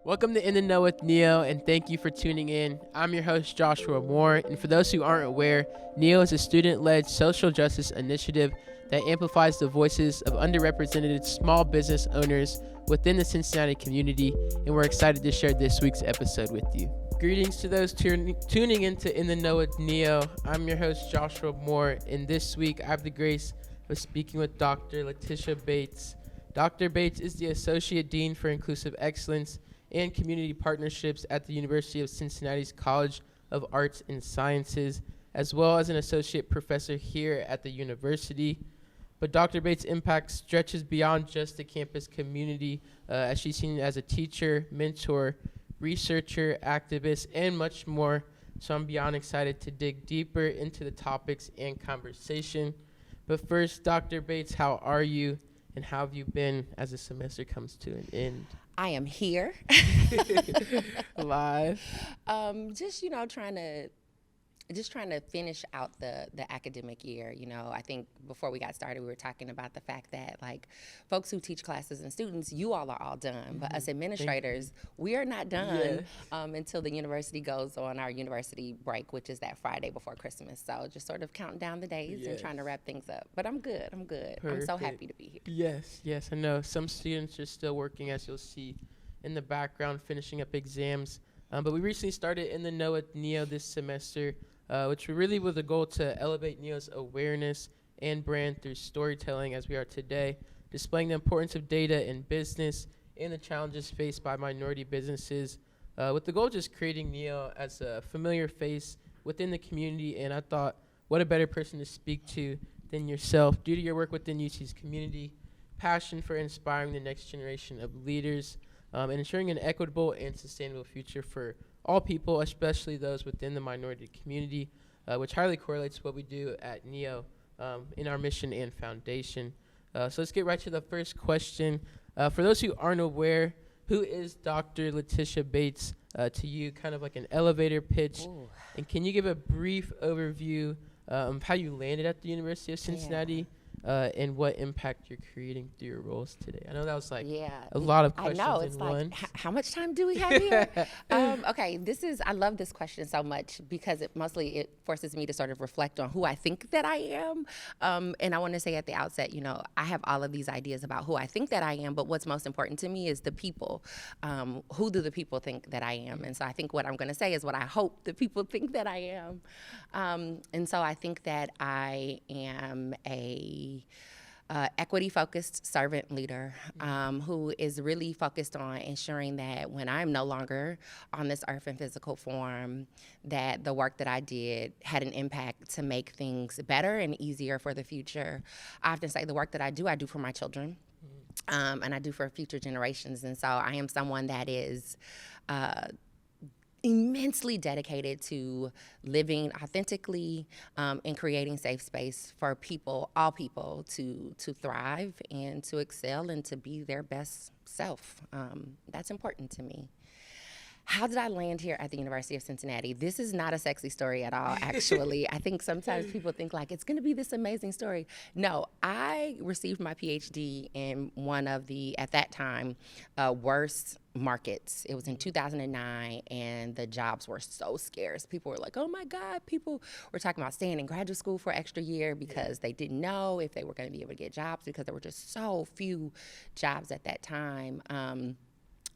Welcome to In the Know with Neo, and thank you for tuning in. I'm your host, Joshua Moore, and for those who aren't aware, Neo is a student-led social justice initiative that amplifies the voices of underrepresented small business owners within the Cincinnati community, and we're excited to share this week's episode with you. Greetings to those tuning into In the Know with Neo. I'm your host, Joshua Moore, and this week I have the grace of speaking with Dr. Littisha Bates. Dr. Bates is the Associate Dean for Inclusive Excellence and Community Partnerships at the University of Cincinnati's College of Arts and Sciences, as well as an associate professor here at the university. But Dr. Bates' impact stretches beyond just the campus community, as she's seen as a teacher, mentor, researcher, activist, and much more. So I'm beyond excited to dig deeper into the topics and conversation. But first, Dr. Bates, how are you, and how have you been as the semester comes to an end? I am here. Live. Trying to finish out the academic year. I think before we got started, we were talking about the fact that folks who teach classes and students, you all are all done, but us administrators, we are not done until the university goes on our university break, which is that Friday before Christmas. So just sort of counting down the days and trying to wrap things up. But I'm good. Perfect. I'm so happy to be here. Yes, I know. Some students are still working, as you'll see in the background, finishing up exams. But we recently started In the Know with Neo this semester, which really was a goal to elevate Neo's awareness and brand through storytelling as we are today, displaying the importance of data in business and the challenges faced by minority businesses, with the goal of just creating Neo as a familiar face within the community. And I thought, what a better person to speak to than yourself, due to your work within UC's community, passion for inspiring the next generation of leaders, and ensuring an equitable and sustainable future for all people, especially those within the minority community, which highly correlates to what we do at NEO in our mission and foundation. So let's get right to the first question. For those who aren't aware, who is Dr. Littisha Bates to you, kind of like an elevator pitch? Ooh. And can you give a brief overview of how you landed at the University of Cincinnati? And what impact you're creating through your roles today? I know that was a lot of questions. I know, it's how much time do we have here? Okay, I love this question so much because it forces me to sort of reflect on who I think that I am. And I want to say at the outset, I have all of these ideas about who I think that I am, but what's most important to me is the people. Who do the people think that I am? And so I think what I'm going to say is what I hope the people think that I am. And so I think that I am a equity-focused servant leader who is really focused on ensuring that when I'm no longer on this earth in physical form, that the work that I did had an impact to make things better and easier for the future. I often say the work that I do for my children, and I do for future generations. And so I am someone that is immensely dedicated to living authentically and creating safe space for people, all people, to thrive and to excel and to be their best self. That's important to me. How did I land here at the University of Cincinnati? This is not a sexy story at all, actually. I think sometimes people think it's going to be this amazing story. No, I received my PhD in one of the, at that time, worst markets. It was in 2009, and the jobs were so scarce. People were like, oh my God. People were talking about staying in graduate school for an extra year because they didn't know if they were going to be able to get jobs because there were just so few jobs at that time.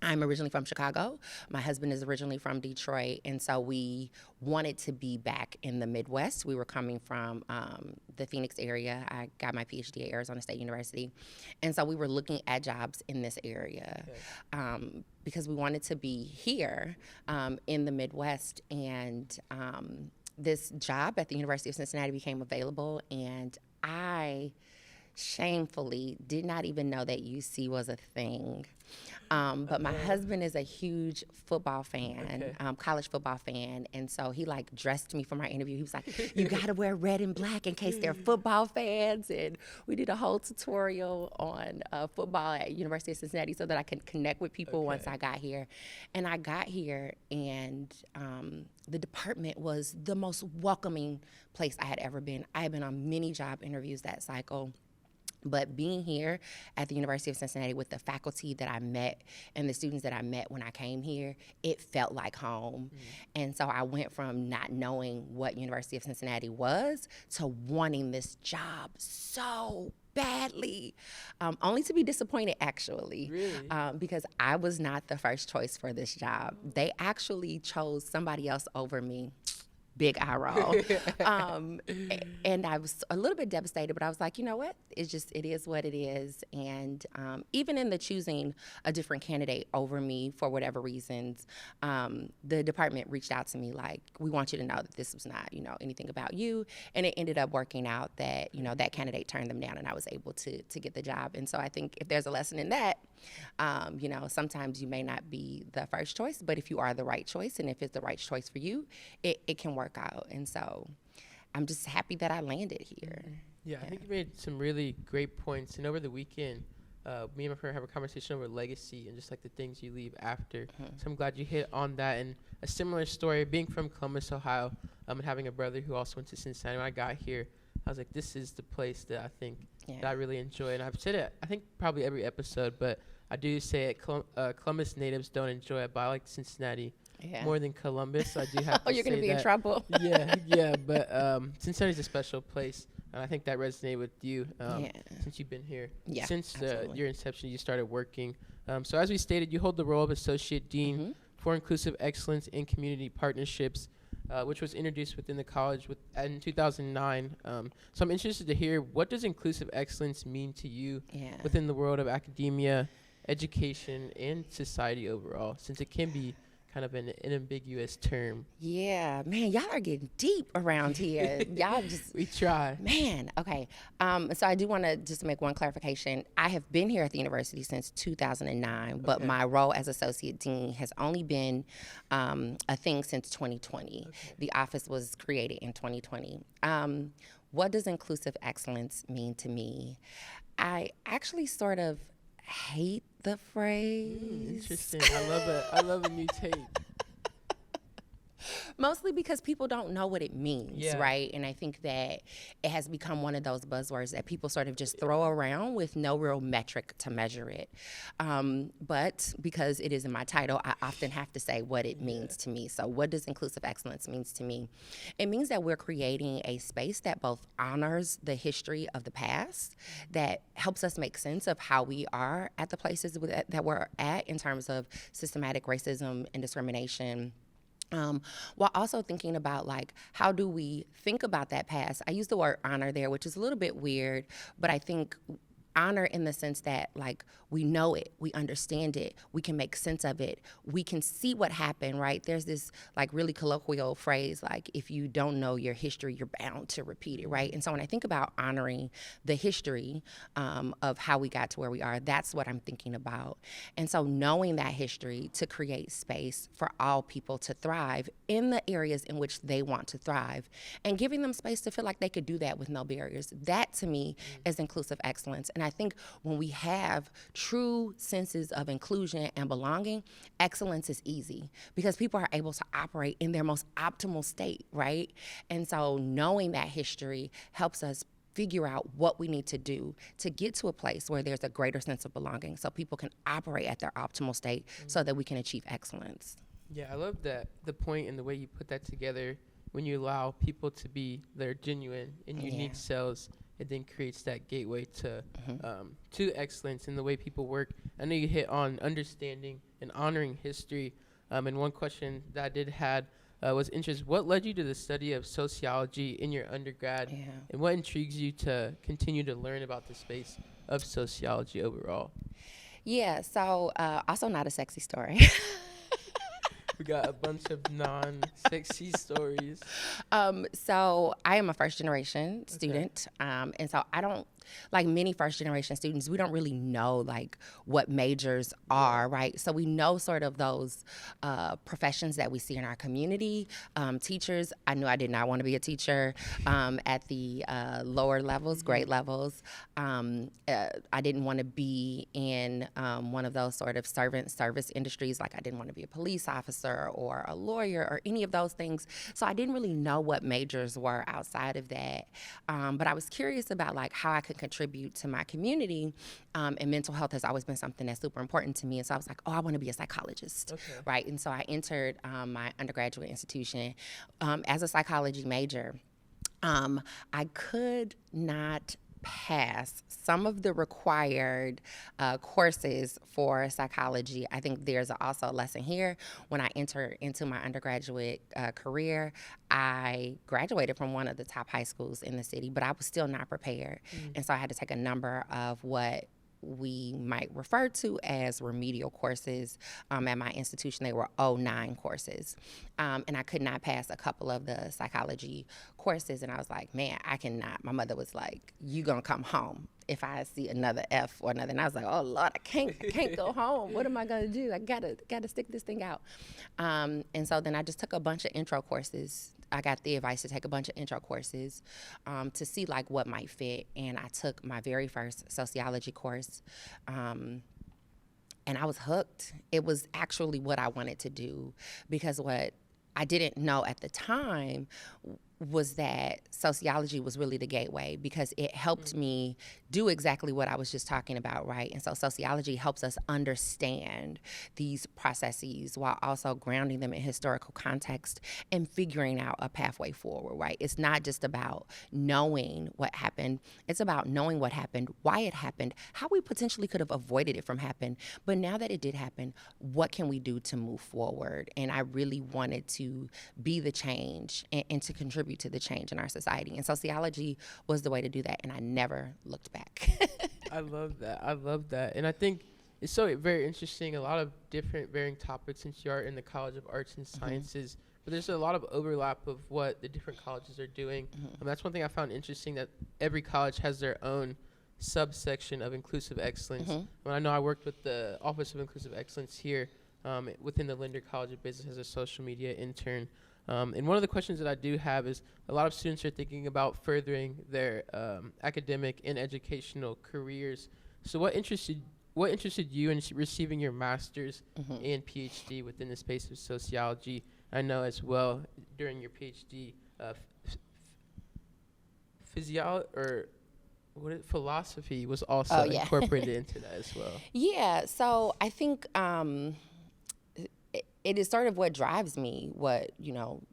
I'm originally from Chicago. My husband is originally from Detroit, and so we wanted to be back in the Midwest. We were coming from the Phoenix area. I got my PhD at Arizona State University, and so we were looking at jobs in this area because we wanted to be here in the Midwest, and this job at the University of Cincinnati became available, and I shamefully did not even know that UC was a thing. But my husband is a huge football fan, college football fan. And so he dressed me for my interview. He was like, you got to wear red and black in case they're football fans. And we did a whole tutorial on football at University of Cincinnati so that I could connect with people once I got here. And I got here, and the department was the most welcoming place I had ever been. I had been on many job interviews that cycle. But being here at the University of Cincinnati with the faculty that I met and the students that I met when I came here, it felt like home. And so I went from not knowing what University of Cincinnati was to wanting this job so badly, only to be disappointed, actually. Really? Because I was not the first choice for this job. They actually chose somebody else over me. Big eye roll. And I was a little bit devastated, but I was like, you know what? It is what it is. And even in the choosing a different candidate over me for whatever reasons, the department reached out to me like, we want you to know that this was not, anything about you. And it ended up working out that, that candidate turned them down and I was able to get the job. And so I think if there's a lesson in that, sometimes you may not be the first choice, but if you are the right choice and if it's the right choice for you, it can work out. And so I'm just happy that I landed here. Yeah, I think you made some really great points. And over the weekend, me and my friend have a conversation over legacy and just like the things you leave after. So I'm glad you hit on that. And a similar story, being from Columbus, Ohio, and having a brother who also went to Cincinnati. When I got here, I was like, this is the place that I think that I really enjoy. And I've said it, I think probably every episode, but I do say it, Columbus natives don't enjoy it, but I like Cincinnati more than Columbus. So I do have to you're going to be that. in trouble. yeah, but Cincinnati's a special place. And I think that resonated with you since you've been here. Yeah, since your inception, you started working. So as we stated, you hold the role of Associate Dean for Inclusive Excellence in Community Partnerships, which was introduced within the college in 2009. So I'm interested to hear, what does inclusive excellence mean to you within the world of academia, education, and society overall, since it can be kind of an ambiguous term? Yeah, man, y'all are getting deep around here. Y'all just... We try. Man, okay. So I do want to just make one clarification. I have been here at the university since 2009, but my role as Associate Dean has only been a thing since 2020. The office was created in 2020. What does inclusive excellence mean to me? I actually sort of hate the phrase. Interesting. I love a new take. Mostly because people don't know what it means, right? And I think that it has become one of those buzzwords that people sort of just throw around with no real metric to measure it. But because it is in my title, I often have to say what it means to me. So what does inclusive excellence mean to me? It means that we're creating a space that both honors the history of the past, that helps us make sense of how we are at the places that we're at in terms of systematic racism and discrimination, while also thinking about, like, how do we think about that past? I use the word honor there, which is a little bit weird, but I think honor in the sense that, like, we know it, we understand it, we can make sense of it, we can see what happened, right? There's this, like, really colloquial phrase, like, if you don't know your history, you're bound to repeat it, right? And so when I think about honoring the history of how we got to where we are, that's what I'm thinking about. And so knowing that history to create space for all people to thrive in the areas in which they want to thrive, and giving them space to feel like they could do that with no barriers, that to me is inclusive excellence. And I think when we have true senses of inclusion and belonging, excellence is easy because people are able to operate in their most optimal state, right? And so knowing that history helps us figure out what we need to do to get to a place where there's a greater sense of belonging so people can operate at their optimal state so that we can achieve excellence. Yeah, I love that, the point and the way you put that together, when you allow people to be their genuine and unique selves. It then creates that gateway to excellence in the way people work. I know you hit on understanding and honoring history. And one question that I did had was interest. What led you to the study of sociology in your undergrad? And what intrigues you to continue to learn about the space of sociology overall? Yeah, so also not a sexy story. We got a bunch of non-sexy stories. So I am a first-generation student, and so I don't, like many first-generation students, we don't really know, like, what majors are, right? So we know sort of those professions that we see in our community. Teachers, I knew I did not want to be a teacher at the lower levels, grade levels. I didn't want to be in one of those sort of service industries, like I didn't want to be a police officer or a lawyer or any of those things. So I didn't really know what majors were outside of that. But I was curious about, like, how I could could contribute to my community. And mental health has always been something that's super important to me. And so I was like, oh, I want to be a psychologist, right? And so I entered my undergraduate institution as a psychology major. I could not pass some of the required courses for psychology. I think there's also a lesson here. When I entered into my undergraduate career, I graduated from one of the top high schools in the city, but I was still not prepared. And so I had to take a number of what we might refer to as remedial courses. At my institution, they were 09 courses. And I could not pass a couple of the psychology courses. And I was like, man, I cannot. My mother was like, you gonna come home if I see another F or another. And I was like, oh Lord, I can't go home. What am I gonna do? I gotta stick this thing out. And so then I just took a bunch of intro courses. I got the advice to take a bunch of intro courses to see like what might fit. And I took my very first sociology course. And I was hooked. It was actually what I wanted to do, because what I didn't know at the time was that sociology was really the gateway, because it helped me do exactly what I was just talking about, right? And so sociology helps us understand these processes while also grounding them in historical context and figuring out a pathway forward, right? It's not just about knowing what happened. It's about knowing what happened, why it happened, how we potentially could have avoided it from happening. But now that it did happen, what can we do to move forward? And I really wanted to be the change and to contribute to the change in our society. And sociology was the way to do that, and I never looked back. I love that. And I think it's so very interesting, a lot of different varying topics since you are in the College of Arts and Sciences, but there's a lot of overlap of what the different colleges are doing. And that's one thing I found interesting, that every college has their own subsection of inclusive excellence. When I know I worked with the Office of Inclusive Excellence here within the Linder College of Business as a social media intern. And one of the questions that I do have is, a lot of students are thinking about furthering their academic and educational careers. So what interested you in receiving your master's and PhD within the space of sociology? I know as well during your PhD, philosophy was also incorporated into that as well. Yeah, so I think it is sort of what drives me, what,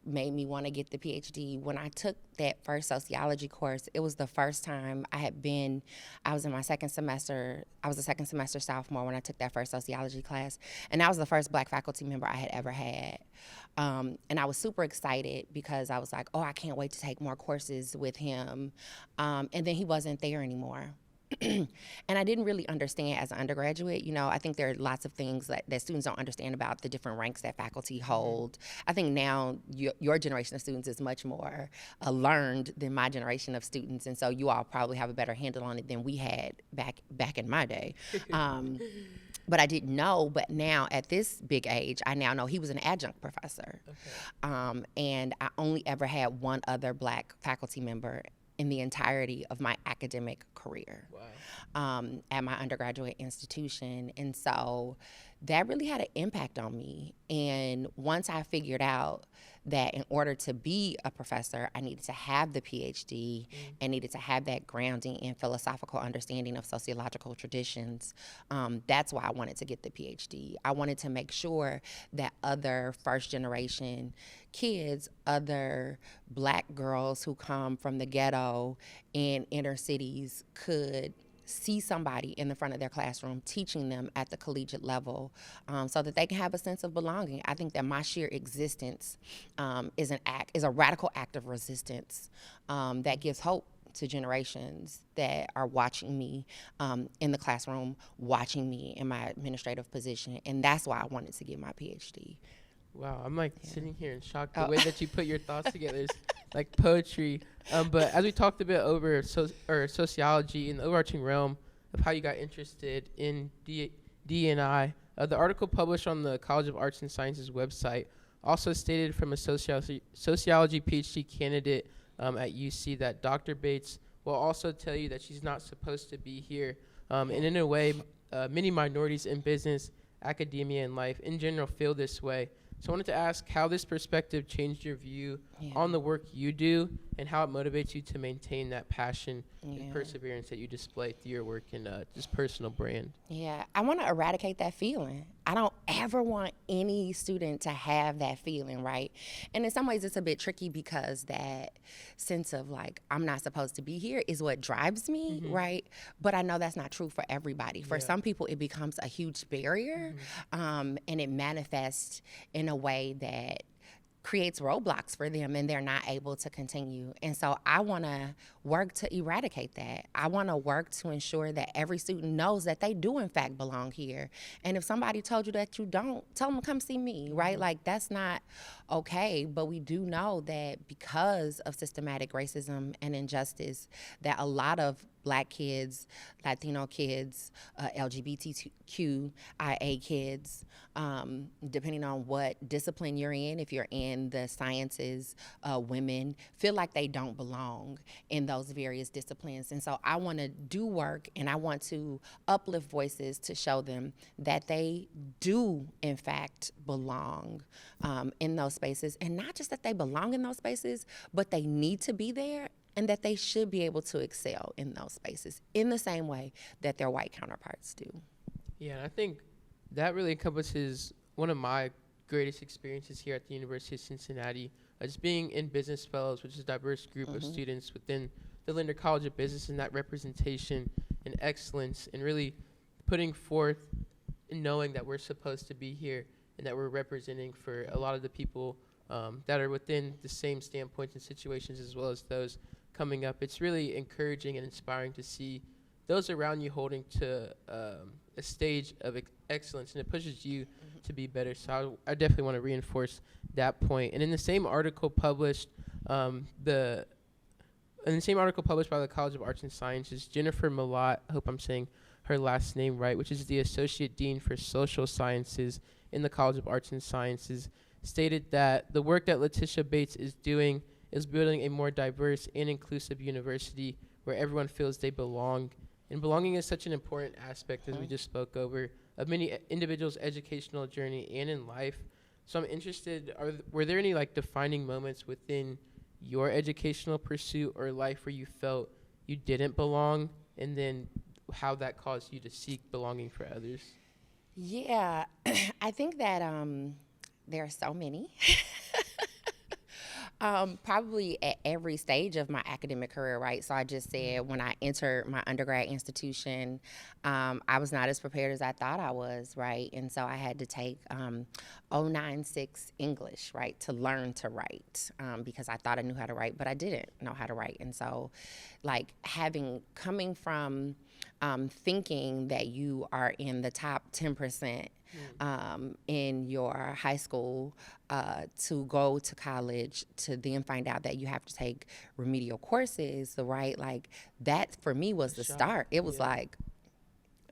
made me want to get the PhD. When I took that first sociology course, it was the first time I was in my second semester. I was a second semester sophomore when I took that first sociology class. And that was the first Black faculty member I had ever had. And I was super excited because I was like, oh, I can't wait to take more courses with him. And then he wasn't there anymore. And I didn't really understand as an undergraduate. I think there are lots of things that students don't understand about the different ranks that faculty hold. I think now your generation of students is much more learned than my generation of students, and so you all probably have a better handle on it than we had back in my day. But I didn't know. But now at this big age, I now know he was an adjunct professor. And I only ever had one other Black faculty member in the entirety of my academic career. At my undergraduate institution. And so that really had an impact on me. And once I figured out that in order to be a professor, I needed to have the PhD and needed to have that grounding in philosophical understanding of sociological traditions, that's why I wanted to get the PhD. I wanted to make sure that other first generation kids, other Black girls who come from the ghetto in inner cities could see somebody in the front of their classroom teaching them at the collegiate level, so that they can have a sense of belonging. I think that my sheer existence is a radical act of resistance that gives hope to generations that are watching me in the classroom, watching me in my administrative position. And that's why I wanted to get my PhD. Wow, I'm sitting here in shock. The way that you put your thoughts together is like poetry. But as we talked a bit over sociology in the overarching realm of how you got interested in D&I, the article published on the College of Arts and Sciences website also stated from a sociology PhD candidate at UC that Dr. Bates will also tell you that she's not supposed to be here. And in a way, many minorities in business, academia, and life in general feel this way. So I wanted to ask how this perspective changed your view Yeah. on the work you do and how it motivates you to maintain that passion Yeah. and perseverance that you display through your work and just personal brand. Yeah, I want to eradicate that feeling. I don't ever want any student to have that feeling, right? And in some ways, it's a bit tricky because that sense of like, I'm not supposed to be here is what drives me, right? But I know that's not true for everybody. For some people, it becomes a huge barrier, and it manifests in a way that creates roadblocks for them and they're not able to continue. And so I want to work to eradicate that. I want to work to ensure that every student knows that they do in fact belong here. And if somebody told you that you don't, tell them to come see me, right? Like that's not okay, but we do know that because of systematic racism and injustice that a lot of Black kids, Latino kids, LGBTQIA kids, depending on what discipline you're in, if you're in the sciences, women feel like they don't belong in those various disciplines. And so I want to do work and I want to uplift voices to show them that they do, in fact, belong in those spaces. And not just that they belong in those spaces, but they need to be there and that they should be able to excel in those spaces in the same way that their white counterparts do. Yeah, and I think that really encompasses one of my greatest experiences here at the University of Cincinnati, just being in Business Fellows, which is a diverse group of students within the Linder College of Business, and that representation and excellence and really putting forth and knowing that we're supposed to be here and that we're representing for a lot of the people that are within the same standpoints and situations as well as those coming up. It's really encouraging and inspiring to see those around you holding to a stage of excellence, and it pushes you to be better. So I definitely want to reinforce that point. And in the same article published, by the College of Arts and Sciences, Jennifer Malott, I hope I'm saying her last name right, which is the Associate Dean for Social Sciences in the College of Arts and Sciences, stated that the work that Littisha Bates is doing is building a more diverse and inclusive university where everyone feels they belong. And belonging is such an important aspect, as we just spoke over, of many individuals' educational journey and in life. So I'm interested, were there any like defining moments within your educational pursuit or life where you felt you didn't belong, and then how that caused you to seek belonging for others? Yeah, I think that there are so many. Probably at every stage of my academic career, right? So I just said when I entered my undergrad institution, I was not as prepared as I thought I was, right? And so I had to take 096 English, right, to learn to write because I thought I knew how to write, but I didn't know how to write. And so like coming from thinking that you are in the top 10% in your high school to go to college to then find out that you have to take remedial courses, right? Like that for me was the start. It was like,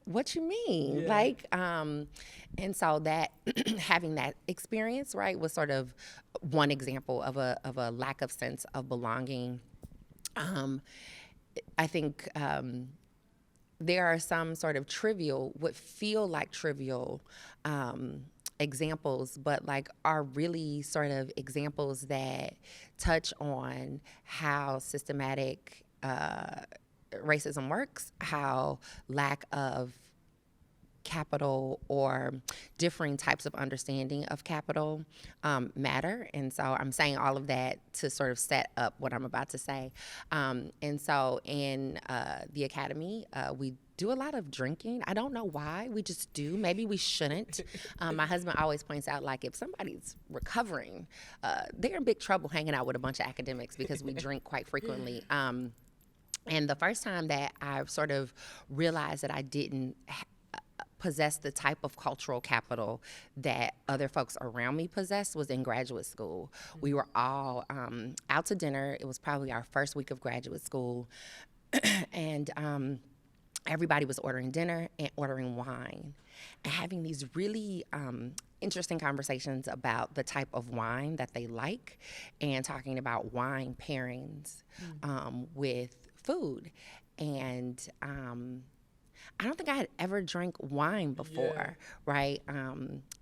what you mean? Yeah. Like, and so that having that experience, right, was sort of one example of a lack of sense of belonging. I think there are some sort of what feel like trivial examples, but like are really sort of examples that touch on how systematic racism works, how lack of capital or differing types of understanding of capital matter. And so I'm saying all of that to sort of set up what I'm about to say. And so in the academy, we do a lot of drinking. I don't know why, we just do. Maybe we shouldn't. My husband always points out, like, if somebody's recovering, they're in big trouble hanging out with a bunch of academics because we drink quite frequently. And the first time that I sort of realized that I didn't possess the type of cultural capital that other folks around me possessed was in graduate school. We were all out to dinner. It was probably our first week of graduate school. And everybody was ordering dinner and ordering wine and having these really interesting conversations about the type of wine that they like and talking about wine pairings with food. And I don't think I had ever drank wine before, right?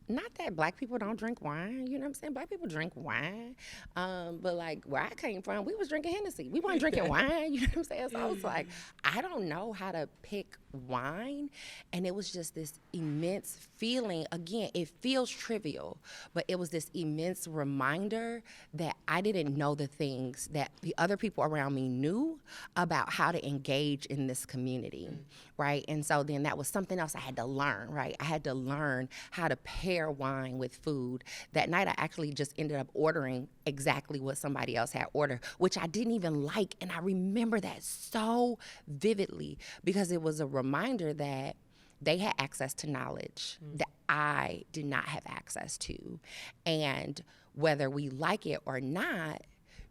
not that Black people don't drink wine, you know what I'm saying? Black people drink wine. But like where I came from, we was drinking Hennessy. We weren't drinking wine, you know what I'm saying? So I was like, I don't know how to pick wine. And it was just this immense feeling. Again, it feels trivial, but it was this immense reminder that I didn't know the things that the other people around me knew about how to engage in this community, right? And so then that was something else I had to learn, right? I had to learn how to pair wine with food. That night I actually just ended up ordering exactly what somebody else had ordered, which I didn't even like. And I remember that so vividly because it was a reminder that they had access to knowledge that I did not have access to. And whether we like it or not,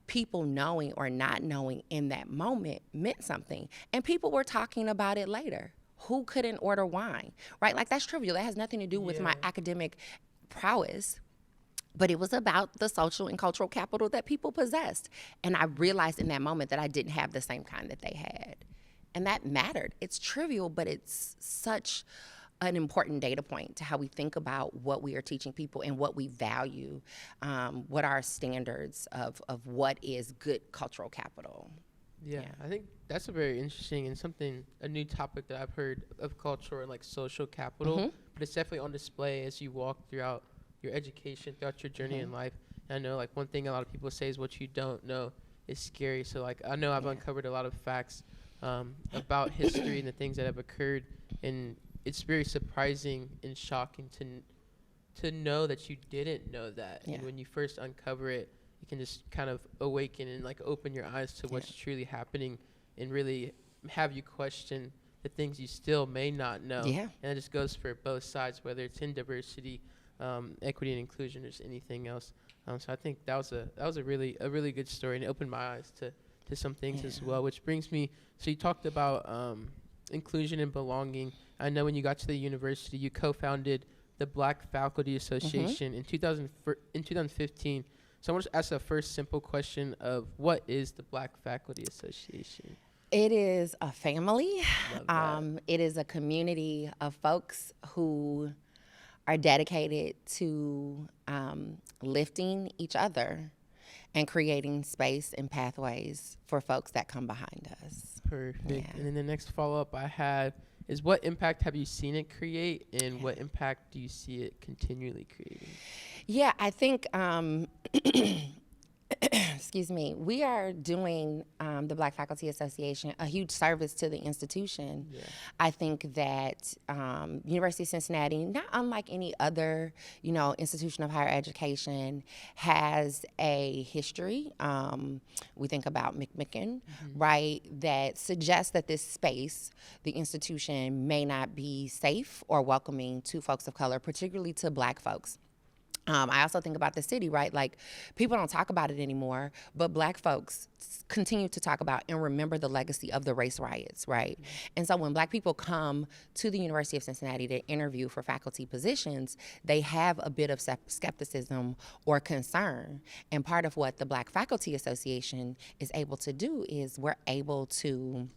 people knowing or not knowing in that moment meant something. And people were talking about it later. Who couldn't order wine, right? Like, that's trivial. That has nothing to do with my academic prowess. But it was about the social and cultural capital that people possessed. And I realized in that moment that I didn't have the same kind that they had. And that mattered. It's trivial, but it's such an important data point to how we think about what we are teaching people and what we value, what are our standards of what is good cultural capital. Yeah, I think that's a very interesting and a new topic that I've heard of cultural and like social capital, but it's definitely on display as you walk throughout your education, throughout your journey in life. And I know like one thing a lot of people say is what you don't know is scary. So like I know I've uncovered a lot of facts about history and the things that have occurred, and it's very surprising and shocking to know that you didn't know that. And when you first uncover it, you can just kind of awaken and like open your eyes to what's truly happening and really have you question the things you still may not know. And it just goes for both sides, whether it's in diversity, equity and inclusion, or just anything else. So I think that was a really good story, and it opened my eyes to some things as well, which brings me, so you talked about inclusion and belonging. I know when you got to the university, you co-founded the Black Faculty Association in 2015. So I want to ask the first simple question of what is the Black Faculty Association? It is a family. It is a community of folks who are dedicated to lifting each other and creating space and pathways for folks that come behind us. Perfect. And then the next follow-up I have is, what impact have you seen it create, and what impact do you see it continually creating? Yeah, I think, excuse me, we are doing the Black Faculty Association a huge service to the institution. I think that University of Cincinnati, not unlike any other, institution of higher education, has a history. We think about McMicken, right, that suggests that this space, the institution, may not be safe or welcoming to folks of color, particularly to Black folks. I also think about the city, right? Like, people don't talk about it anymore, but Black folks continue to talk about and remember the legacy of the race riots, right? And so when Black people come to the University of Cincinnati to interview for faculty positions, they have a bit of skepticism or concern. And part of what the Black Faculty Association is able to do is we're able to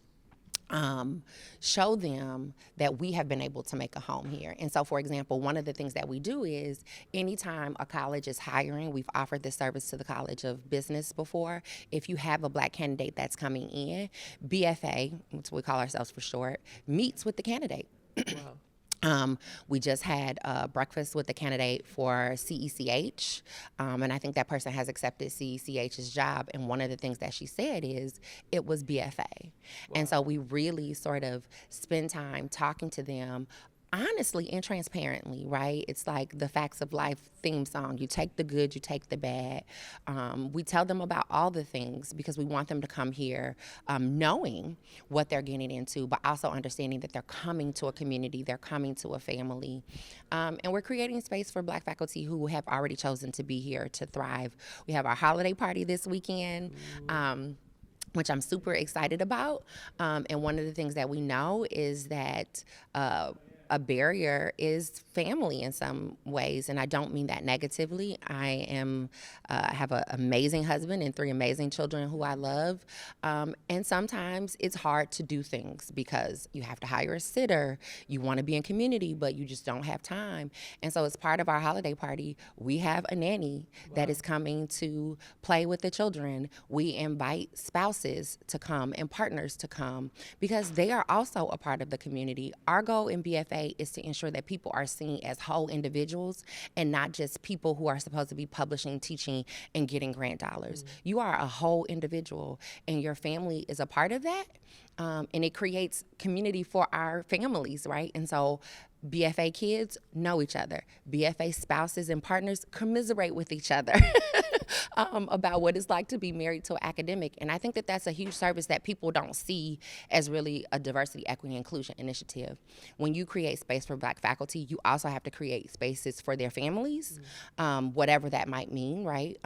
show them that we have been able to make a home here. And so, for example, one of the things that we do is anytime a college is hiring, we've offered this service to the College of Business before. If you have a Black candidate that's coming in, BFA, which we call ourselves for short, meets with the candidate. Wow. We just had breakfast with the candidate for CECH, and I think that person has accepted CECH's job. And one of the things that she said is it was BFA. Wow. And so we really sort of spend time talking to them honestly and transparently, right? It's like the Facts of Life theme song. You take the good, you take the bad. We tell them about all the things because we want them to come here knowing what they're getting into, but also understanding that they're coming to a community, they're coming to a family. And we're creating space for Black faculty who have already chosen to be here to thrive. We have our holiday party this weekend. Which I'm super excited about. And one of the things that we know is that a barrier is family in some ways, and I don't mean that negatively. I have an amazing husband and 3 amazing children who I love, and sometimes it's hard to do things because you have to hire a sitter. You want to be in community, but you just don't have time. And so as part of our holiday party, we have a nanny that is coming to play with the children. We invite spouses to come and partners to come because they are also a part of the community. Our goal in BFA is to ensure that people are seen as whole individuals and not just people who are supposed to be publishing, teaching, and getting grant dollars. You are a whole individual, and your family is a part of that. And it creates community for our families, right? And so BFA kids know each other. BFA spouses and partners commiserate with each other about what it's like to be married to an academic. And I think that that's a huge service that people don't see as really a diversity, equity, and inclusion initiative. When you create space for Black faculty, you also have to create spaces for their families, whatever that might mean, right?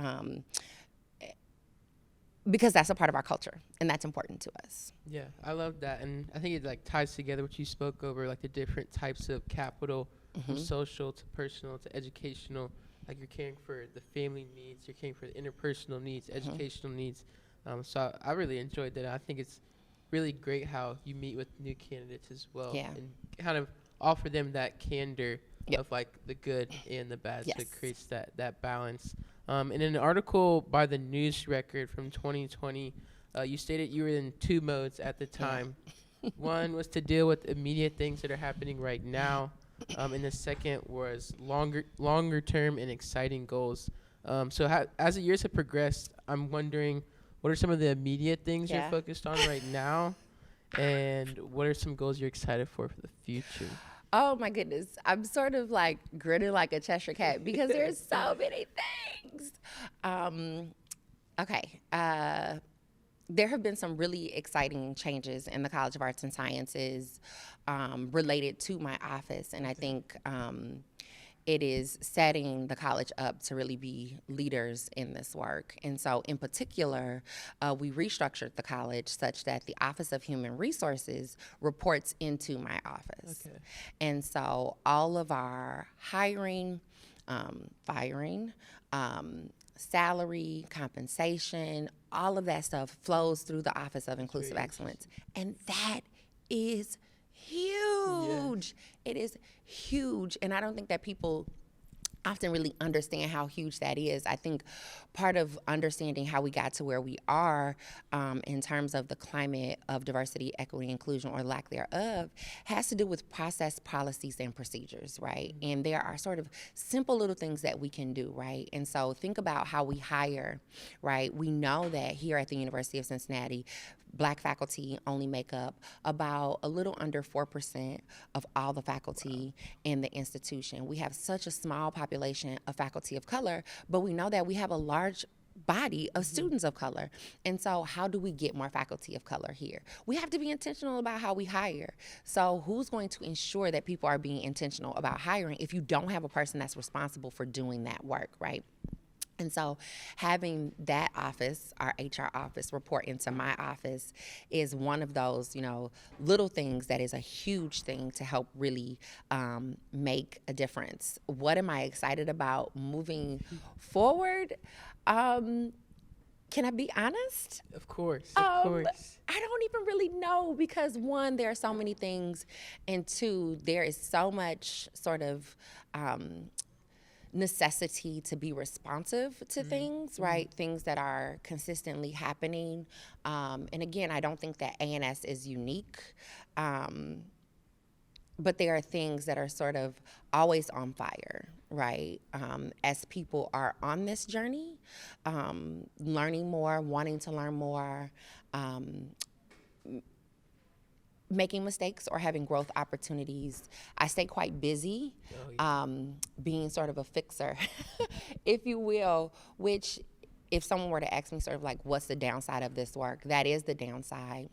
Because that's a part of our culture, and that's important to us. Yeah, I love that, and I think it like ties together what you spoke over, like the different types of capital, from social to personal to educational. Like you're caring for the family needs, you're caring for the interpersonal needs, educational needs. So I really enjoyed that. I think it's really great how you meet with new candidates as well, and kind of offer them that candor of like the good and the bad, so it creates that balance. In an article by the News Record from 2020, you stated you were in 2 modes at the time. One was to deal with immediate things that are happening right now, and the second was longer term and exciting goals. So as the years have progressed, I'm wondering, what are some of the immediate things you're focused on right now, and what are some goals you're excited for the future? Oh my goodness. I'm sort of like grinning like a Cheshire cat because there's so many things. Okay. There have been some really exciting changes in the College of Arts and Sciences related to my office. And I think it is setting the college up to really be leaders in this work. And so in particular, we restructured the college such that the Office of Human Resources reports into my office. And so all of our hiring, firing, salary, compensation, all of that stuff flows through the Office of Inclusive Excellence. And that is huge. It is huge. And I don't think that people often really understand how huge that is. I think part of understanding how we got to where we are in terms of the climate of diversity, equity, inclusion, or lack thereof, has to do with process, policies, and procedures, right? And there are sort of simple little things that we can do, right? And so think about how we hire, right? We know that here at the University of Cincinnati, Black faculty only make up about a little under 4% of all the faculty in the institution. We have such a small population of faculty of color, but we know that we have a large body of students of color. And so how do we get more faculty of color here? We have to be intentional about how we hire. So who's going to ensure that people are being intentional about hiring if you don't have a person that's responsible for doing that work, right? And so having that office, our HR office, report into my office is one of those, little things that is a huge thing to help really make a difference. What am I excited about moving forward? Can I be honest? Of course, of course. I don't even really know because 1, there are so many things, and 2, there is so much sort of necessity to be responsive to things, right? Things that are consistently happening. And again, I don't think that ANS is unique, but there are things that are sort of always on fire, right? As people are on this journey, learning more, wanting to learn more, making mistakes or having growth opportunities. I stay quite busy, being sort of a fixer, if you will, which if someone were to ask me sort of like, what's the downside of this work? That is the downside.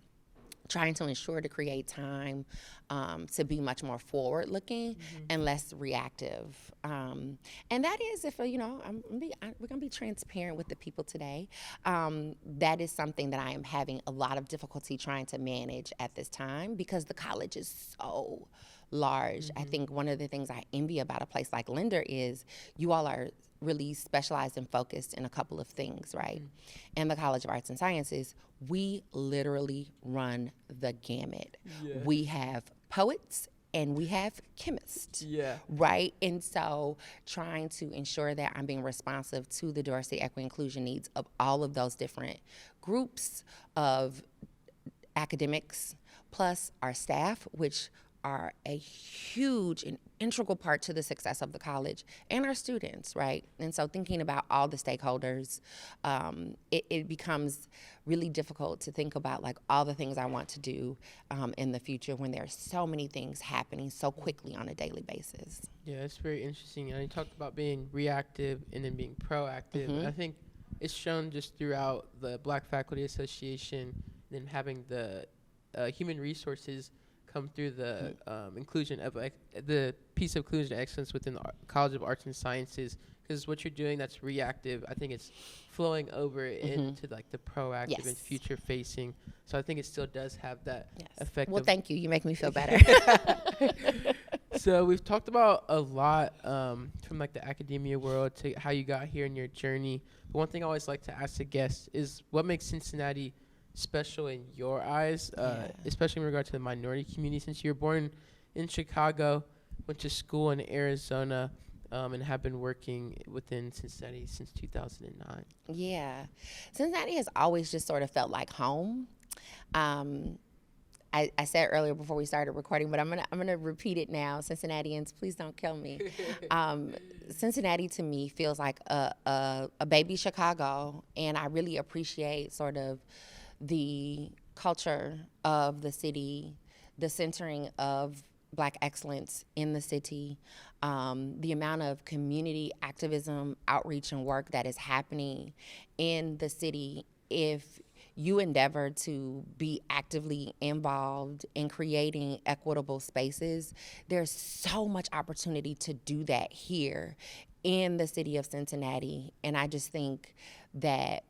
Trying to ensure to create time to be much more forward-looking and less reactive. And that is, if we're gonna be transparent with the people today. That is something that I am having a lot of difficulty trying to manage at this time because the college is so large. I think one of the things I envy about a place like Linder is you all are really specialized and focused in a couple of things, right? In the College of Arts and Sciences, we literally run the gamut. Yeah. We have poets and we have chemists, Yeah. right? And so trying to ensure that I'm being responsive to the diversity, equity, inclusion needs of all of those different groups of academics, plus our staff, which are a huge and integral part to the success of the college, and our students, right? And so thinking about all the stakeholders, it becomes really difficult to think about like all the things I want to do in the future when there are so many things happening so quickly on a daily basis. Yeah, it's very interesting. And you talked about being reactive and then being proactive. And I think it's shown just throughout the Black Faculty Association, then having the human resources come through the inclusion of the piece of inclusion excellence within the College of Arts and Sciences, because what you're doing that's reactive, I think it's flowing over into like the proactive and future facing. So I think it still does have that effect. Well, thank you. You make me feel better. So we've talked about a lot from like the academia world to how you got here in your journey. But one thing I always like to ask the guests is what makes Cincinnati special in your eyes, especially in regard to the minority community, since you were born in Chicago, went to school in Arizona, and have been working within Cincinnati since 2009. Yeah. Cincinnati has always just sort of felt like home. I said earlier before we started recording, but I'm gonna repeat it now. Cincinnatians, please don't kill me. Cincinnati to me feels like a baby Chicago, and I really appreciate sort of the culture of the city, the centering of Black excellence in the city, the amount of community activism, outreach, and work that is happening in the city. If you endeavor to be actively involved in creating equitable spaces, there's so much opportunity to do that here in the city of Cincinnati. And I just think that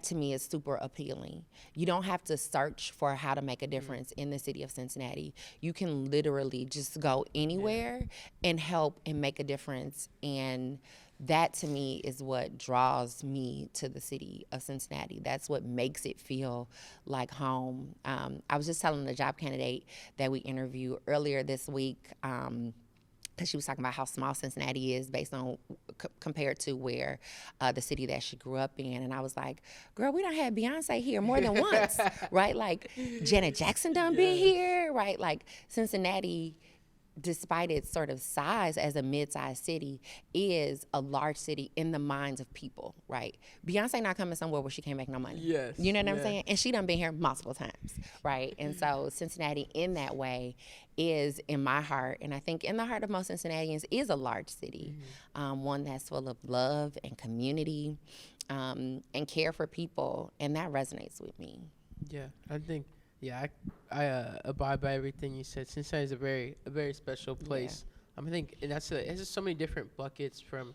to me is super appealing. You don't have to search for how to make a difference in the city of Cincinnati. You can literally just go anywhere and help and make a difference. And that to me is what draws me to the city of Cincinnati. That's what makes it feel like home. I was just telling the job candidate that we interviewed earlier this week, because she was talking about how small Cincinnati is based on compared to where the city that she grew up in. And I was like, girl, we done had Beyonce here more than once, right? Like Janet Jackson done been here, right? Like Cincinnati, despite its sort of size as a mid-sized city, is a large city in the minds of people, right? Beyonce not coming somewhere where she can't make no money. Yes. You know what I'm saying? And she done been here multiple times, right? And so Cincinnati in that way is in my heart, and I think in the heart of most Cincinnatians, is a large city, one that's full of love and community and care for people, and that resonates with me. Yeah, I think, I abide by everything you said. Cincinnati is a very special place. I think, and it has just so many different buckets, from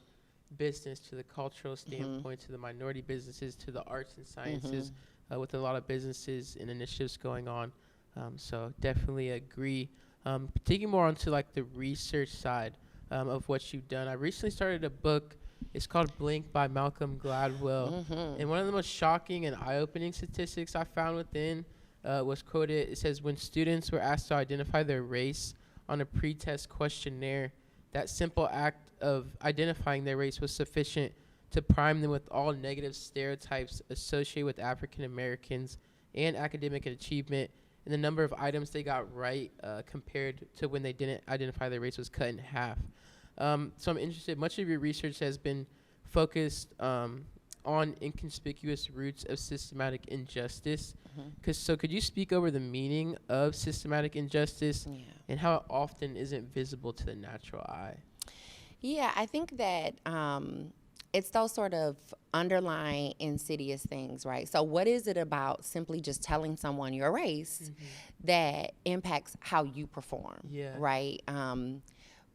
business to the cultural standpoint to the minority businesses to the arts and sciences, with a lot of businesses and initiatives going on. So definitely agree. Taking more onto like the research side of what you've done, I recently started a book. It's called Blink by Malcolm Gladwell. And one of the most shocking and eye-opening statistics I found within was quoted. It says, when students were asked to identify their race on a pre-test questionnaire, that simple act of identifying their race was sufficient to prime them with all negative stereotypes associated with African Americans and academic achievement. And the number of items they got right compared to when they didn't identify their race was cut in half. So I'm interested, much of your research has been focused on inconspicuous roots of systematic injustice. So could you speak over the meaning of systematic injustice and how it often isn't visible to the natural eye? Yeah, I think that it's those sort of underlying insidious things, right? So what is it about simply just telling someone your race that impacts how you perform, right?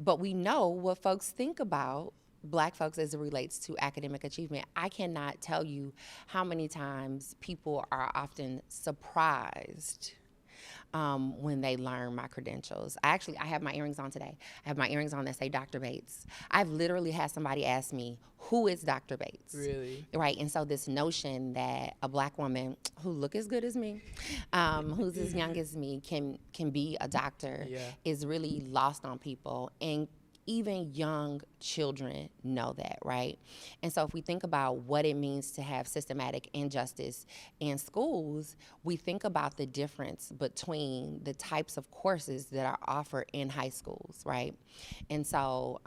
But we know what folks think about Black folks as it relates to academic achievement. I cannot tell you how many times people are often surprised when they learn my credentials. I have my earrings on today. I have my earrings on that say Dr. Bates. I've literally had somebody ask me, who is Dr. Bates? Really? Right, and so this notion that a black woman who look as good as me, who's as young as me, can be a doctor is really lost on people. And even young children know that, right? And so if we think about what it means to have systematic injustice in schools, we think about the difference between the types of courses that are offered in high schools, right? And so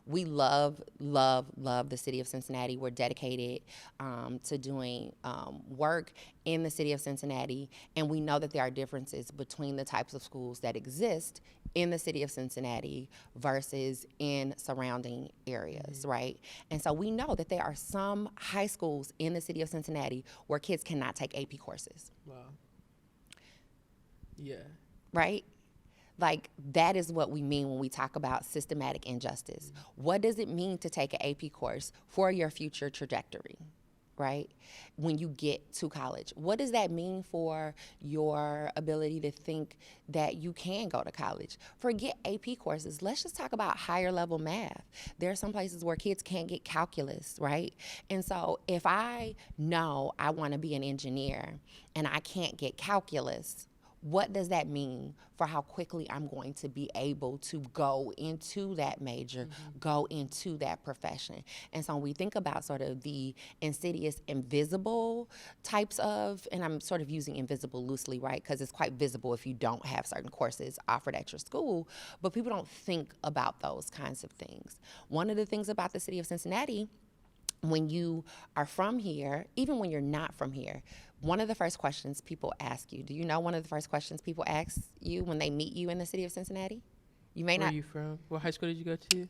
we love the city of Cincinnati. We're dedicated to doing work in the city of Cincinnati, and we know that there are differences between the types of schools that exist in the city of Cincinnati versus in surrounding areas, right? And so we know that there are some high schools in the city of Cincinnati where kids cannot take AP courses. Wow. Yeah. Right? Like, that is what we mean when we talk about systematic injustice. What does it mean to take an AP course for your future trajectory? Right? When you get to college, what does that mean for your ability to think that you can go to college? Forget AP courses. Let's just talk about higher level math. There are some places where kids can't get calculus, right? And so if I know I want to be an engineer and I can't get calculus, what does that mean for how quickly I'm going to be able to go into that major, go into that profession? And so when we think about sort of the insidious, invisible types of, and I'm sort of using invisible loosely, right? Because it's quite visible if you don't have certain courses offered at your school, but people don't think about those kinds of things. One of the things about the city of Cincinnati, when you are from here, even when you're not from here, one of the first questions people ask you, do you know one of the first questions people ask you when they meet you in the city of Cincinnati? You may Where not. are you from? What high school did you go to?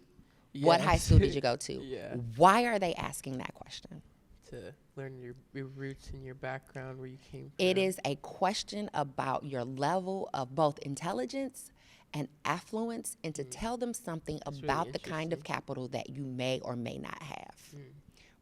What high school did you go to? Yeah. Why are they asking that question? To learn your roots and your background, where you came from. It is a question about your level of both intelligence and affluence, and to tell them something about really the kind of capital that you may or may not have.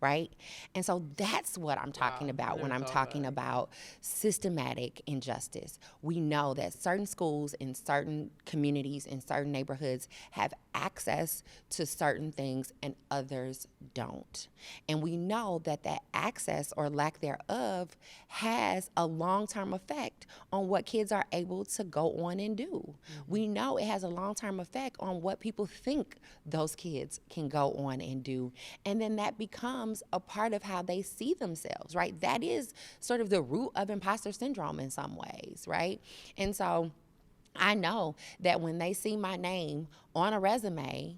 Right? And so that's what I'm talking about when I'm talking about systematic injustice. We know that certain schools in certain communities, in certain neighborhoods, have access to certain things and others don't. And we know that that access or lack thereof has a long-term effect on what kids are able to go on and do. We know it has a long-term effect on what people think those kids can go on and do. And then that becomes a part of how they see themselves, right? That is sort of the root of imposter syndrome in some ways, right? And so I know that when they see my name on a resume,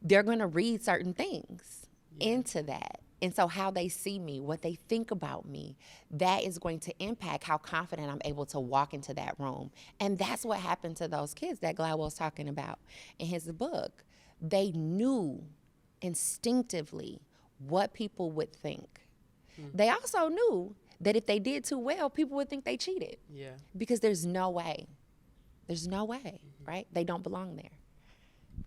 they're going to read certain things into that. And so how they see me, what they think about me, that is going to impact how confident I'm able to walk into that room. And that's what happened to those kids that Gladwell's talking about in his book. They knew instinctively what people would think. They also knew that if they did too well, people would think they cheated. Yeah. Because there's no way, right? They don't belong there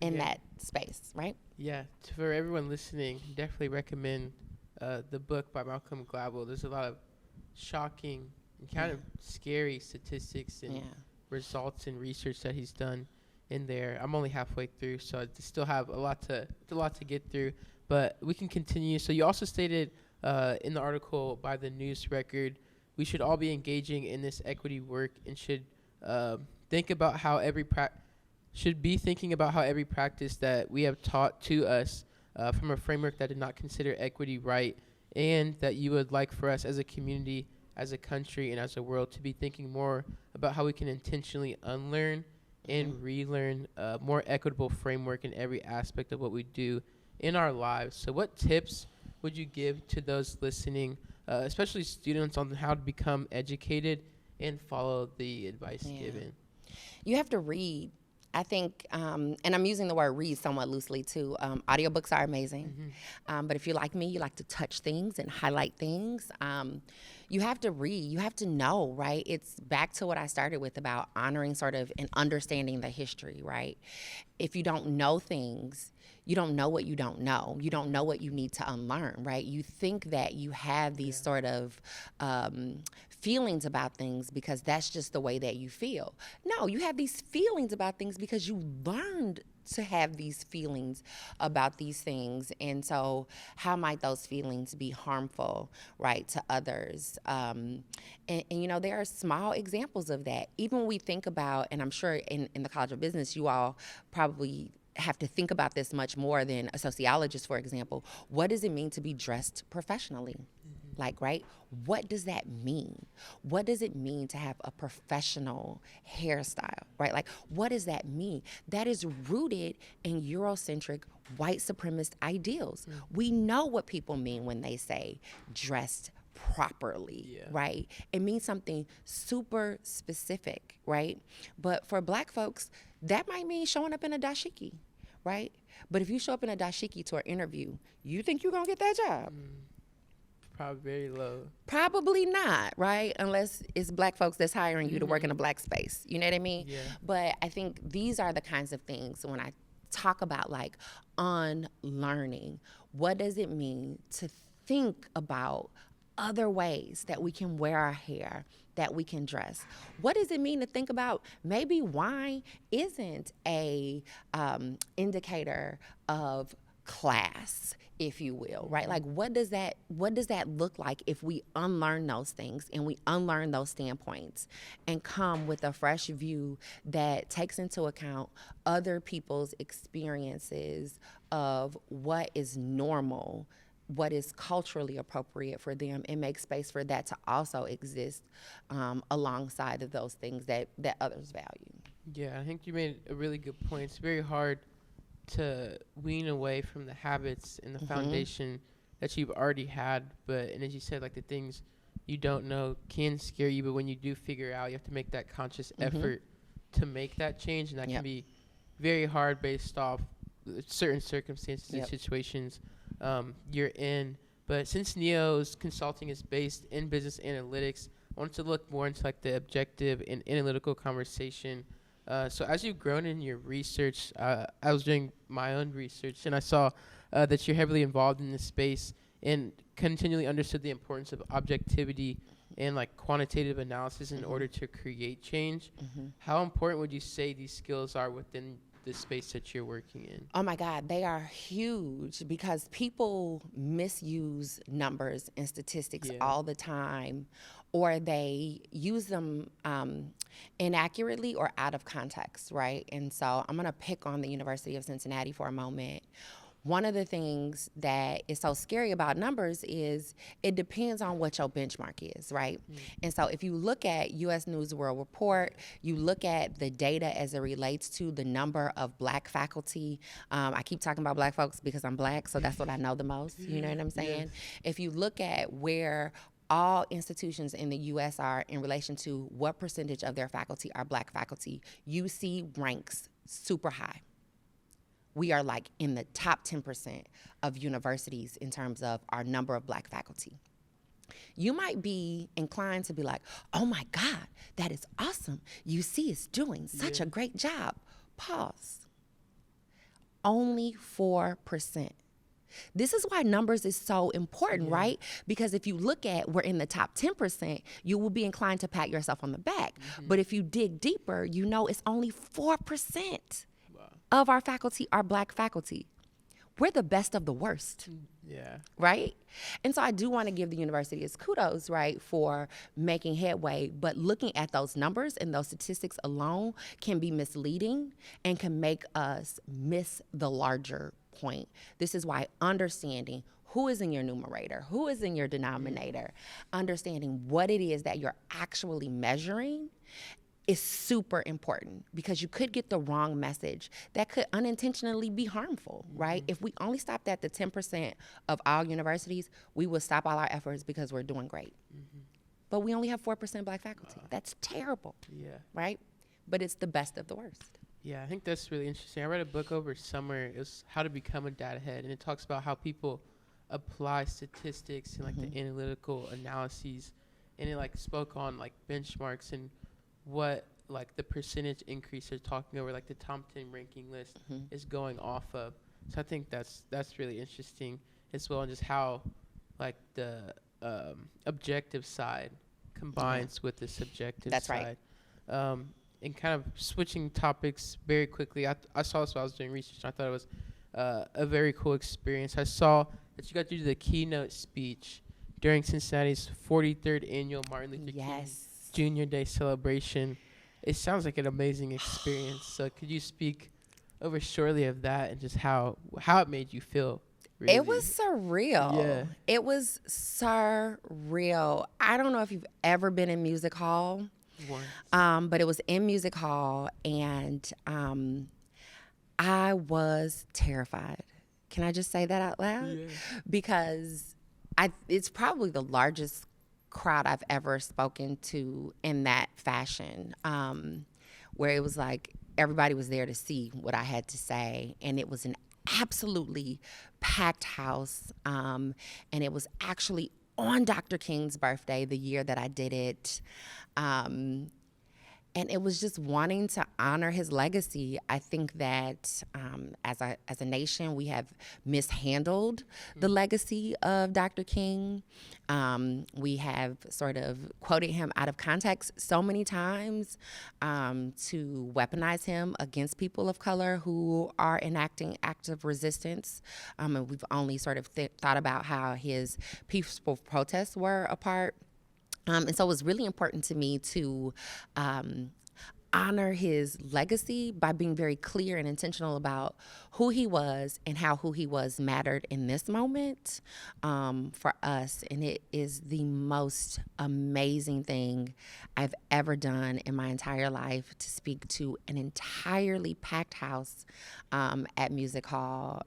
in that space, right? Yeah. For everyone listening, definitely recommend the book by Malcolm Gladwell. There's a lot of shocking and kind of scary statistics and results and research that he's done in there. I'm only halfway through, so I still have a lot to get through. But we can continue. So you also stated in the article by the News Record, we should all be engaging in this equity work and should think about how thinking about how every practice that we have taught to us from a framework that did not consider equity right, and that you would like for us as a community, as a country, and as a world to be thinking more about how we can intentionally unlearn and relearn a more equitable framework in every aspect of what we do in our lives. So what tips would you give to those listening, especially students, on how to become educated and follow the advice given? You have to read. I think, and I'm using the word read somewhat loosely too. Audiobooks are amazing. But if you're like me, you like to touch things and highlight things. You have to read. You have to know, right? It's back to what I started with about honoring sort of and understanding the history, right? If you don't know things, you don't know what you don't know. You don't know what you need to unlearn, right? You think that you have these sort of feelings about things because that's just the way that you feel. No, you have these feelings about things because you learned to have these feelings about these things. And so how might those feelings be harmful, right, to others? And you know, there are small examples of that. Even when we think about, and I'm sure in the College of Business, you all probably have to think about this much more than a sociologist, for example. What does it mean to be dressed professionally? Like, right? What does that mean? What does it mean to have a professional hairstyle, right? Like, what does that mean? That is rooted in Eurocentric white supremacist ideals. We know what people mean when they say dressed properly, right? It means something super specific, right? But for Black folks, that might mean showing up in a dashiki, right? But if you show up in a dashiki to an interview, you think you're gonna get that job? Probably very low. Probably not, right? Unless it's Black folks that's hiring you to work in a Black space. You know what I mean? Yeah. But I think these are the kinds of things when I talk about like unlearning. What does it mean to think about other ways that we can wear our hair, that we can dress? What does it mean to think about maybe wine isn't a indicator of class, if you will, right? Like, what does that look like if we unlearn those things and we unlearn those standpoints and come with a fresh view that takes into account other people's experiences of what is normal, what is culturally appropriate for them, and make space for that to also exist alongside of those things that others value. Yeah, I think you made a really good point. It's very hard to wean away from the habits and the foundation that you've already had. But, and as you said, like the things you don't know can scare you, but when you do figure out, you have to make that conscious effort to make that change. And that can be very hard based off certain circumstances and situations you're in. But since NEO's consulting is based in business analytics, I wanted to look more into like the objective and analytical conversation. So as you've grown in your research, I was doing my own research, and I saw that you're heavily involved in this space and continually understood the importance of objectivity and like quantitative analysis in order to create change. How important would you say these skills are within the space that you're working in? Oh my God, they are huge because people misuse numbers and statistics all the time, or they use them inaccurately or out of context, right? And so I'm gonna pick on the University of Cincinnati for a moment. One of the things that is so scary about numbers is it depends on what your benchmark is, right? And so if you look at U.S. News World Report, you look at the data as it relates to the number of Black faculty. I keep talking about Black folks because I'm Black, so that's what I know the most. You know what I'm saying? If you look at where all institutions in the U.S. are in relation to what percentage of their faculty are Black faculty, UC ranks super high. We are like in the top 10% of universities in terms of our number of Black faculty. You might be inclined to be like, oh my God, that is awesome. UC is doing such a great job. Pause. Only 4%. This is why numbers is so important, right? Because if you look at we're in the top 10%, you will be inclined to pat yourself on the back. But if you dig deeper, you know it's only 4% of our faculty are Black faculty. We're the best of the worst. Right? And so I do want to give the university its kudos, right, for making headway, but looking at those numbers and those statistics alone can be misleading and can make us miss the larger point. This is why understanding who is in your numerator, who is in your denominator, understanding what it is that you're actually measuring is super important, because you could get the wrong message that could unintentionally be harmful, right? If we only stopped at the 10% of all universities, we would stop all our efforts because we're doing great. But we only have 4% Black faculty. That's terrible, right? But it's the best of the worst. Yeah, I think that's really interesting. I read a book over summer. It was How to Become a Data Head, and it talks about how people apply statistics and like the analytical analyses, and it like spoke on like benchmarks and what like the percentage increase they're talking over, like the top 10 ranking list is going off of. So I think that's really interesting as well, and just how like the objective side combines with the subjective That's right. side. And kind of switching topics very quickly, I saw this while I was doing research, and I thought it was a very cool experience. I saw that you got to do the keynote speech during Cincinnati's 43rd annual Martin Luther Yes. King Jr. Day Celebration. It sounds like an amazing experience. So could you speak over shortly of that and just how it made you feel? Really? It was surreal. Yeah. It was surreal. I don't know if you've ever been in music hall, but it was in music hall, and I was terrified. Can I just say that out loud? Yeah. Because it's probably the largest crowd I've ever spoken to in that fashion, where it was like everybody was there to see what I had to say, and it was an absolutely packed house, and it was actually on Dr. King's birthday, the year that I did it. And it was just wanting to honor his legacy. I think that as a nation, we have mishandled the legacy of Dr. King. We have sort of quoted him out of context so many times to weaponize him against people of color who are enacting active resistance. And we've only sort of thought about how his peaceful protests were a part. And so it was really important to me to honor his legacy by being very clear and intentional about who he was and how who he was mattered in this moment for us. And it is the most amazing thing I've ever done in my entire life, to speak to an entirely packed house at Music Hall.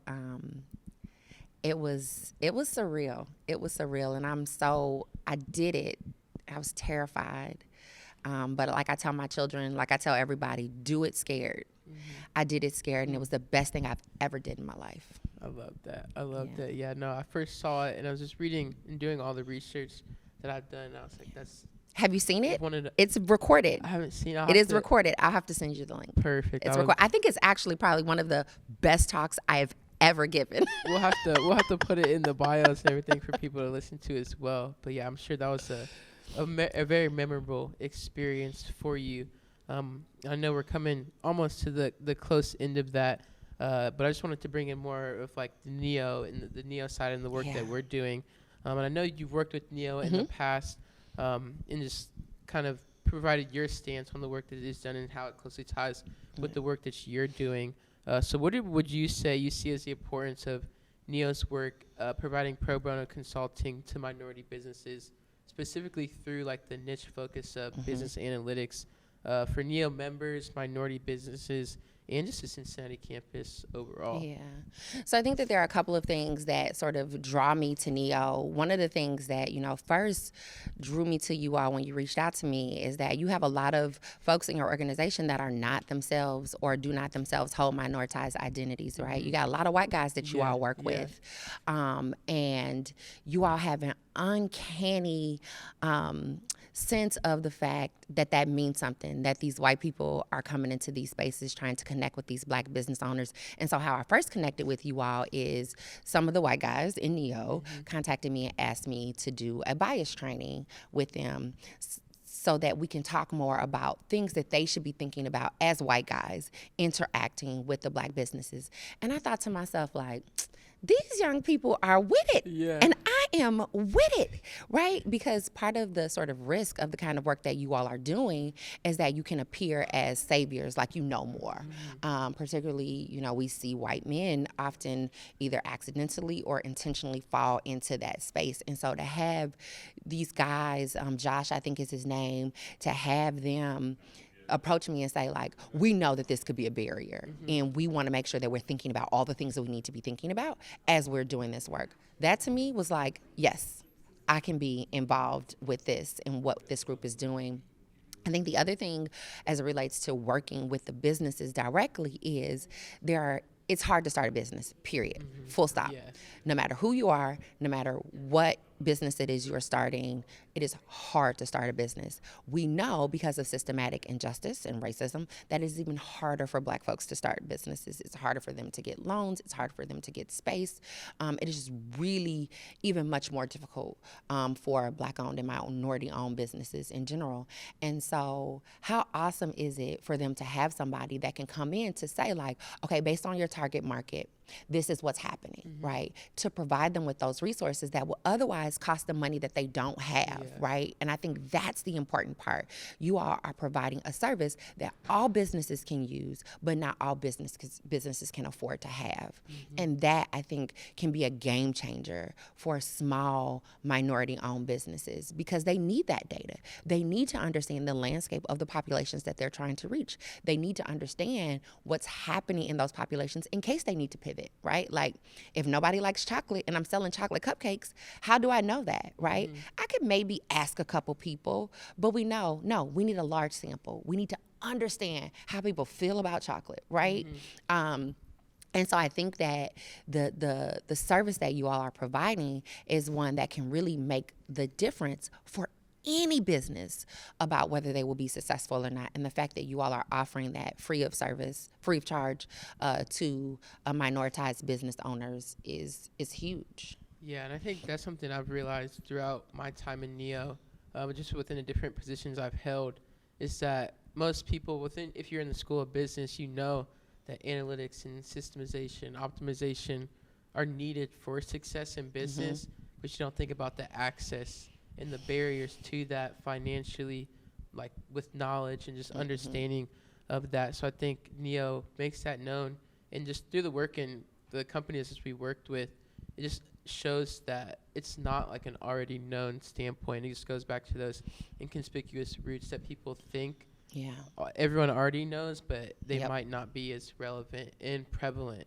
It was surreal. It was surreal. And I did it. I was terrified. But like I tell my children, like I tell everybody, do it scared. Mm-hmm. I did it scared, and it was the best thing I've ever did in my life. I love that. That. Yeah, no, I first saw it, and I was just reading and doing all the research that I've done, and I was like, that's... Have you seen it? It's recorded. I haven't seen it. It is recorded. I'll have to send you the link. Perfect. It's recorded. I think it's actually probably one of the best talks I've ever given. We'll have to put it in the bios and everything for people to listen to as well. But yeah, I'm sure that was a very memorable experience for you. I know we're coming almost to the close end of that, but I just wanted to bring in more of like the NEO and the NEO side and the work that we're doing. And I know you've worked with NEO in the past, and just kind of provided your stance on the work that is done and how it closely ties with the work that you're doing. So what would you say you see as the importance of NEO's work providing pro bono consulting to minority businesses, specifically through like the niche focus of business analytics for NEO members, minority businesses, and just the Cincinnati campus overall? Yeah. So I think that there are a couple of things that sort of draw me to NEO. One of the things that, first drew me to you all when you reached out to me is that you have a lot of folks in your organization that are not themselves or do not themselves hold minoritized identities, right? You got a lot of white guys that you all work with. And you all have an uncanny sense of the fact that means something, that these white people are coming into these spaces trying to connect with these black business owners. And so how I first connected with you all is some of the white guys in NEO contacted me and asked me to do a bias training with them so that we can talk more about things that they should be thinking about as white guys interacting with the black businesses. And I thought to myself, like, these young people are with it, and I am with it, right? Because part of the sort of risk of the kind of work that you all are doing is that you can appear as saviors, like you know more. Particularly, we see white men often either accidentally or intentionally fall into that space. And so to have these guys, Josh, I think is his name, to have them approach me and say, like, we know that this could be a barrier, and we want to make sure that we're thinking about all the things that we need to be thinking about as we're doing this work. That to me was like, yes, I can be involved with this and what this group is doing. I think the other thing as it relates to working with the businesses directly is it's hard to start a business, period, full stop. No matter who you are, no matter what business it is you're starting, it is hard to start a business. We know because of systematic injustice and racism that it's even harder for Black folks to start businesses. It's harder for them to get loans. It's harder for them to get space. It is just really even much more difficult for Black-owned and minority-owned businesses in general. And so how awesome is it for them to have somebody that can come in to say, like, okay, based on your target market, this is what's happening, right? To provide them with those resources that will otherwise cost them money that they don't have, right? And I think that's the important part. You all are providing a service that all businesses can use, but not all businesses can afford to have. And that, I think, can be a game changer for small minority-owned businesses because they need that data. They need to understand the landscape of the populations that they're trying to reach. They need to understand what's happening in those populations in case they need to pivot, right? Like, if nobody likes chocolate and I'm selling chocolate cupcakes, how do I know that, right? I could maybe ask a couple people, but we know, no, we need a large sample. We need to understand how people feel about chocolate, right? And so I think that the service that you all are providing is one that can really make the difference for any business about whether they will be successful or not. And the fact that you all are offering that free of charge to minoritized business owners is huge. Yeah, and I think that's something I've realized throughout my time in NEO, just within the different positions I've held, is that most people if you're in the School of Business, you know that analytics and systemization, optimization are needed for success in business, but you don't think about the access and the barriers to that financially, like with knowledge and just understanding of that. So I think NEO makes that known, and just through the work in the companies that we worked with, it just shows that it's not like an already known standpoint. It just goes back to those inconspicuous roots that people think everyone already knows, but they might not be as relevant and prevalent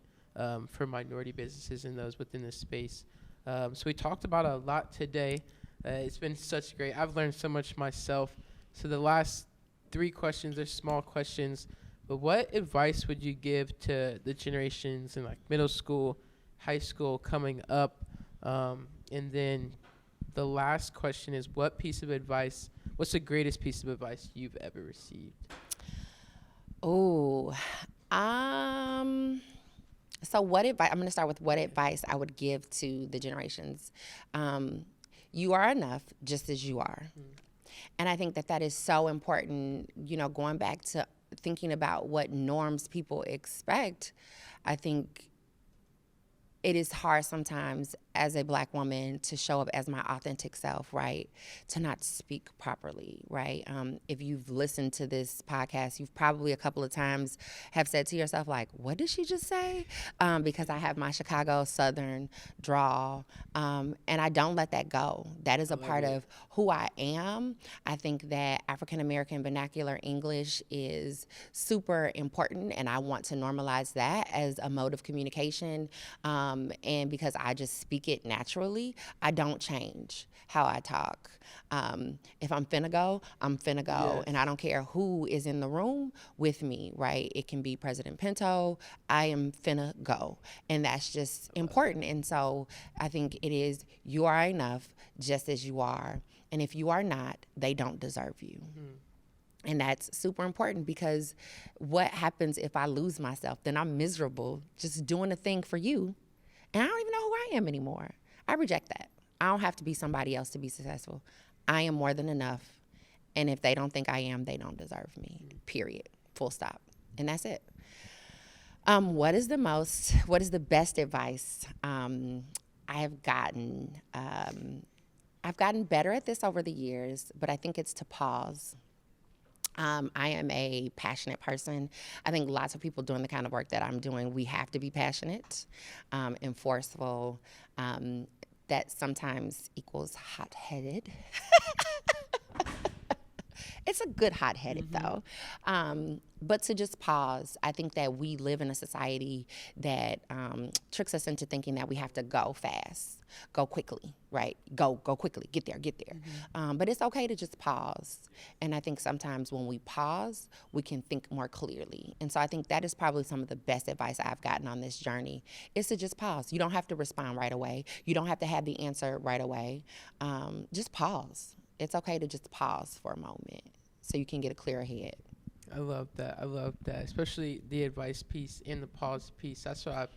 for minority businesses and those within the space. So we talked about a lot today. It's been such great. I've learned so much myself. So the last 3 questions are small questions, but what advice would you give to the generations in like middle school, high school coming up? And then the last question is, what's the greatest piece of advice you've ever received? Oh, so what advice, I'm going to start with what advice I would give to the generations. You are enough just as you are. And I think that is so important, going back to thinking about what norms people expect. I think it is hard sometimes as a Black woman to show up as my authentic self, right? To not speak properly, right? If you've listened to this podcast, you've probably a couple of times have said to yourself, like, what did she just say? Because I have my Chicago Southern drawl, and I don't let that go. That is a part of who I am. I think that African American vernacular English is super important, and I want to normalize that as a mode of communication. And because I just speak it naturally, I don't change how I talk. If I'm finna go, I'm finna go. Yes. And I don't care who is in the room with me, right? It can be President Pinto. I am finna go. And that's just important. And so I think it is, you are enough just as you are. And if you are not, they don't deserve you. And that's super important, because what happens if I lose myself? Then I'm miserable just doing a thing for you, and I don't even know who I am anymore. I reject that. I don't have to be somebody else to be successful. I am more than enough. And if they don't think I am, they don't deserve me, period, full stop. And that's it. What is the best advice I have gotten? I've gotten better at this over the years, but I think it's to pause. I am a passionate person. I think lots of people doing the kind of work that I'm doing, we have to be passionate and forceful. That sometimes equals hot-headed. It's a good hot-headed though. But to just pause, I think that we live in a society that tricks us into thinking that we have to go fast, go quickly, right? Go quickly, get there. But it's okay to just pause. And I think sometimes when we pause, we can think more clearly. And so I think that is probably some of the best advice I've gotten on this journey, is to just pause. You don't have to respond right away. You don't have to have the answer right away. Just pause. It's okay to just pause for a moment so you can get a clearer head. I love that. Especially the advice piece and the pause piece. That's what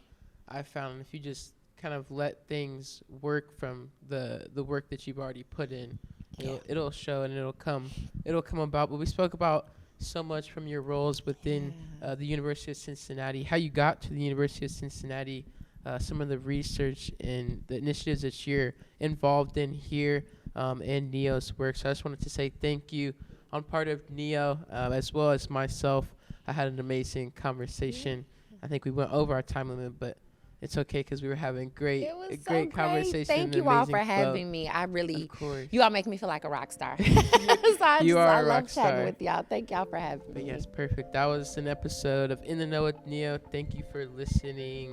I found. If you just kind of let things work from the work that you've already put in, it'll show and it'll come about. But we spoke about so much from your roles within the University of Cincinnati, how you got to the University of Cincinnati, some of the research and the initiatives that you're involved in here, and NEO's work. So I just wanted to say thank you on part of NEO, as well as myself. I had an amazing conversation. I think we went over our time limit, but it's okay because we were having great conversation. Thank you all for having me. I really, of course. You all make me feel like a rock star. I love chatting with y'all. Thank y'all for having me. Yes, perfect. That was an episode of In the Know with NEO. Thank you for listening.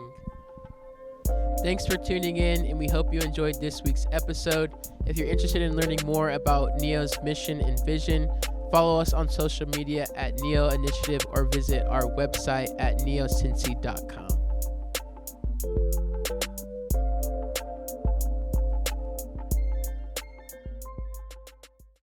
Thanks for tuning in, and we hope you enjoyed this week's episode. If you're interested in learning more about NEO's mission and vision, follow us on social media at NEO Initiative or visit our website at neocincy.com.